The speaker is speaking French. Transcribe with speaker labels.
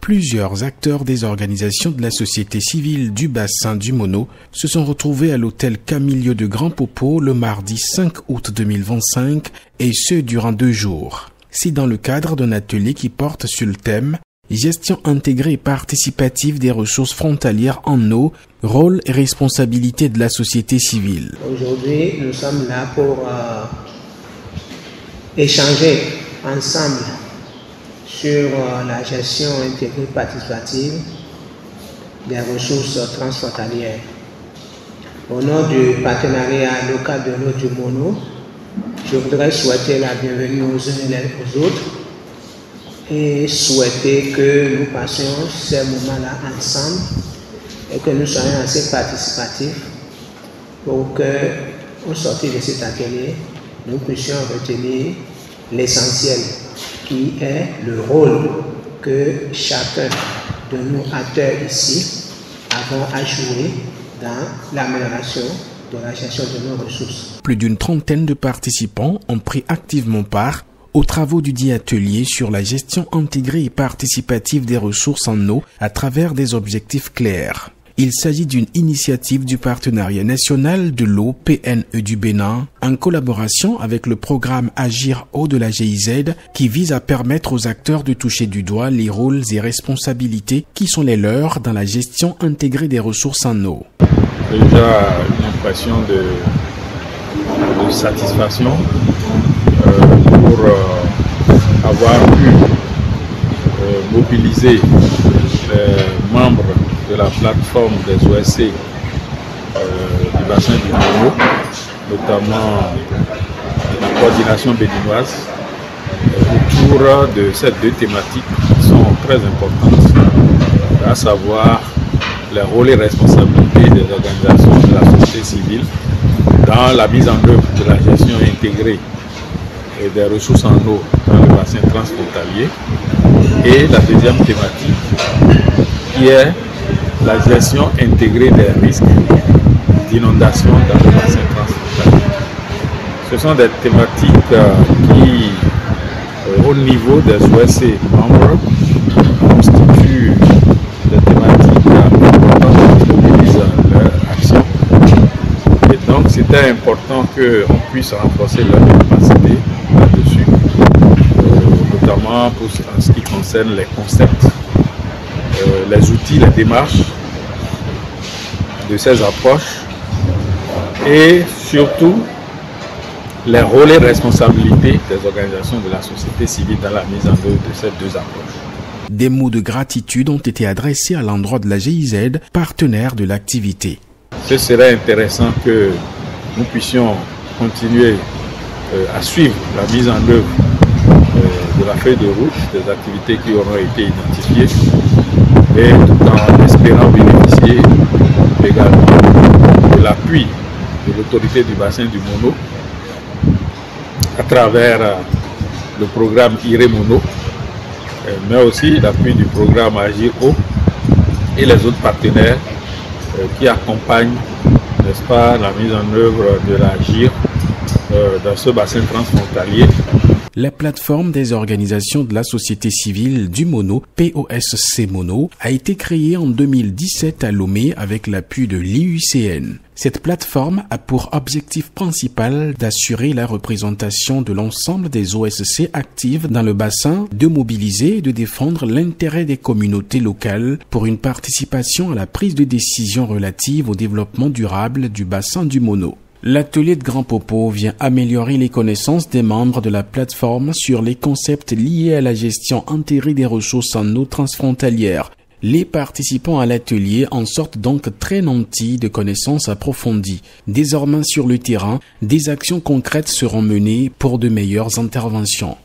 Speaker 1: Plusieurs acteurs des organisations de la société civile du bassin du Mono se sont retrouvés à l'hôtel Camilio de Grand Popo le mardi 5 août 2025 et ce durant 2 jours. C'est dans le cadre d'un atelier qui porte sur le thème « Gestion intégrée et participative des ressources frontalières en eau, rôle et responsabilité de la société civile ».
Speaker 2: Aujourd'hui, nous sommes là pour échanger ensemble sur la gestion intégrée participative des ressources transfrontalières. Au nom du partenariat local de l'eau du Mono, je voudrais souhaiter la bienvenue aux uns et aux autres et souhaiter que nous passions ces moments-là ensemble et que nous soyons assez participatifs pour que, au sortir de cet atelier, nous puissions retenir l'essentiel qui est le rôle que chacun de nous acteurs ici avons à jouer dans l'amélioration de la gestion de nos ressources.
Speaker 1: Plus d'une trentaine de participants ont pris activement part aux travaux du dit atelier sur la gestion intégrée et participative des ressources en eau à travers des objectifs clairs. Il s'agit d'une initiative du Partenariat national de l'eau PNE du Bénin en collaboration avec le programme Agir Eau de la GIZ qui vise à permettre aux acteurs de toucher du doigt les rôles et responsabilités qui sont les leurs dans la gestion intégrée des ressources en eau.
Speaker 3: Déjà une impression de satisfaction pour avoir pu mobiliser les membres de la plateforme des OSC du bassin du Mono, notamment la coordination béninoise, autour de ces 2 thématiques qui sont très importantes, à savoir les rôles et responsabilités des organisations de la société civile dans la mise en œuvre de la gestion intégrée et des ressources en eau dans le bassin transfrontalier, et la deuxième thématique qui est la gestion intégrée des risques d'inondation dans le bassin transfrontalier. Ce sont des thématiques qui, au niveau des OSC membres, constituent des thématiques importantes qui mobilisent leur action. Et donc, c'était important qu'on puisse renforcer leur capacité là-dessus, notamment en ce qui concerne les concepts, les outils, les démarches de ces approches et surtout les rôles et responsabilités des organisations de la société civile dans la mise en œuvre de ces 2 approches.
Speaker 1: Des mots de gratitude ont été adressés à l'endroit de la GIZ, partenaire de l'activité.
Speaker 3: Ce serait intéressant que nous puissions continuer à suivre la mise en œuvre de la feuille de route, des activités qui auront été identifiées, et tout en espérant bénéficier également de l'appui de l'autorité du bassin du Mono à travers le programme IRE Mono, mais aussi l'appui du programme Agir Eau et les autres partenaires qui accompagnent, n'est-ce pas, la mise en œuvre de l'Agir dans ce bassin transfrontalier.
Speaker 1: La plateforme des organisations de la société civile du Mono, POSC Mono, a été créée en 2017 à Lomé avec l'appui de l'IUCN. Cette plateforme a pour objectif principal d'assurer la représentation de l'ensemble des OSC actives dans le bassin, de mobiliser et de défendre l'intérêt des communautés locales pour une participation à la prise de décision relative au développement durable du bassin du Mono. L'atelier de Grand Popo vient améliorer les connaissances des membres de la plateforme sur les concepts liés à la gestion intégrée des ressources en eau transfrontalière. Les participants à l'atelier en sortent donc très nantis de connaissances approfondies. Désormais sur le terrain, des actions concrètes seront menées pour de meilleures interventions.